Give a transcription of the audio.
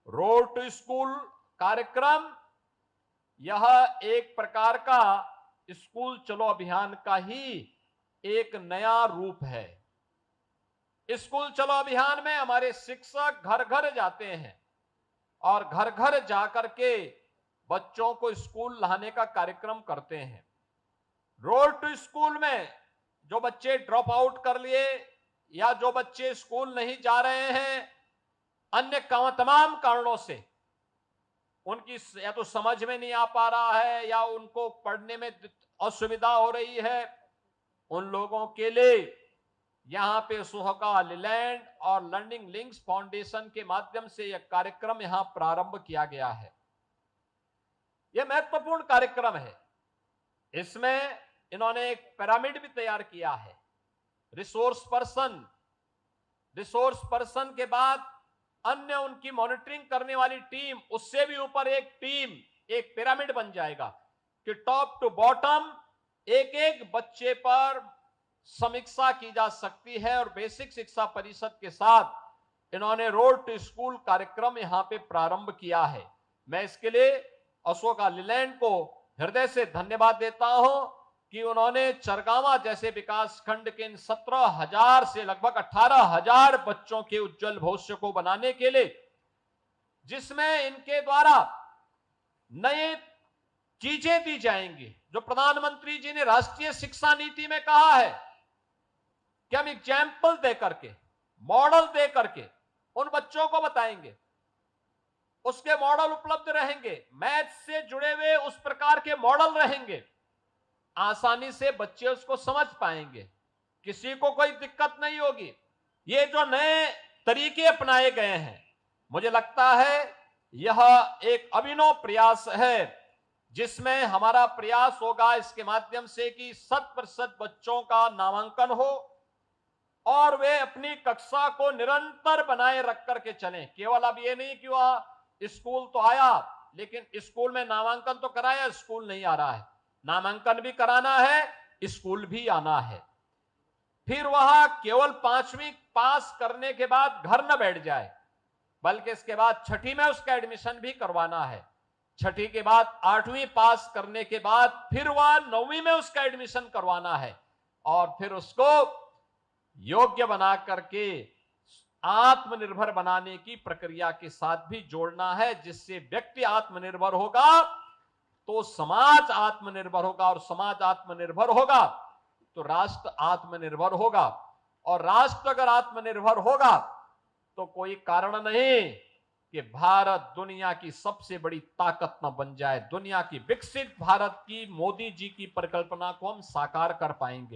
Road to school कार्यक्रम यह एक प्रकार का स्कूल चलो अभियान का ही एक नया रूप है। स्कूल चलो अभियान में हमारे शिक्षक घर घर जाते हैं और घर घर जाकर के बच्चों को स्कूल लाने का कार्यक्रम करते हैं। रोड टू स्कूल में जो बच्चे ड्रॉप आउट कर लिए या जो बच्चे स्कूल नहीं जा रहे हैं अन्य तमाम कारणों से, उनकी या तो समझ में नहीं आ पा रहा है या उनको पढ़ने में असुविधा हो रही है, उन लोगों के लिए यहां पे सुहका लीलैंड और लर्निंग लिंक्स फाउंडेशन के माध्यम से यह कार्यक्रम यहां प्रारंभ किया गया है। यह महत्वपूर्ण कार्यक्रम है। इसमें इन्होंने एक पिरामिड भी तैयार किया है। रिसोर्स पर्सन के बाद अन्य उनकी मॉनिटरिंग करने वाली टीम, उससे भी ऊपर एक टीम, एक पिरामिड बन जाएगा कि टॉप टू बॉटम एक एक बच्चे पर समीक्षा की जा सकती है। और बेसिक शिक्षा परिषद के साथ इन्होंने रोड टू स्कूल कार्यक्रम यहां पे प्रारंभ किया है। मैं इसके लिए अशोका लीलैंड को हृदय से धन्यवाद देता हूं कि उन्होंने चरगावा जैसे विकास खंड के इन 17,000 से लगभग 18,000 बच्चों के उज्जवल भविष्य को बनाने के लिए, जिसमें इनके द्वारा नए चीजें दी जाएंगी, जो प्रधानमंत्री जी ने राष्ट्रीय शिक्षा नीति में कहा है कि हम एग्जाम्पल दे करके, मॉडल दे करके उन बच्चों को बताएंगे, उसके मॉडल उपलब्ध रहेंगे, मैथ से जुड़े हुए उस प्रकार के मॉडल रहेंगे, आसानी से बच्चे उसको समझ पाएंगे, किसी को कोई दिक्कत नहीं होगी। ये जो नए तरीके अपनाए गए हैं, मुझे लगता है यह एक अभिनव प्रयास है, जिसमें हमारा प्रयास होगा इसके माध्यम से कि 100% बच्चों का नामांकन हो और वे अपनी कक्षा को निरंतर बनाए रख करके चलें। केवल अब ये नहीं कि वह स्कूल तो आया लेकिन स्कूल में नामांकन तो कराया, स्कूल नहीं आ रहा है। नामांकन भी कराना है, स्कूल भी आना है। फिर वह केवल 5वीं पास करने के बाद घर न बैठ जाए, बल्कि इसके बाद 6ठी में उसका एडमिशन भी करवाना है। 6ठी के बाद 8वीं पास करने के बाद फिर वह 9वीं में उसका एडमिशन करवाना है और फिर उसको योग्य बना करके आत्मनिर्भर बनाने की प्रक्रिया के साथ भी जोड़ना है, जिससे व्यक्ति आत्मनिर्भर होगा तो समाज आत्मनिर्भर होगा और समाज आत्मनिर्भर होगा तो राष्ट्र आत्मनिर्भर होगा। और राष्ट्र अगर आत्मनिर्भर होगा तो कोई कारण नहीं कि भारत दुनिया की सबसे बड़ी ताकत न बन जाए। दुनिया की विकसित भारत की मोदी जी की परिकल्पना को हम साकार कर पाएंगे।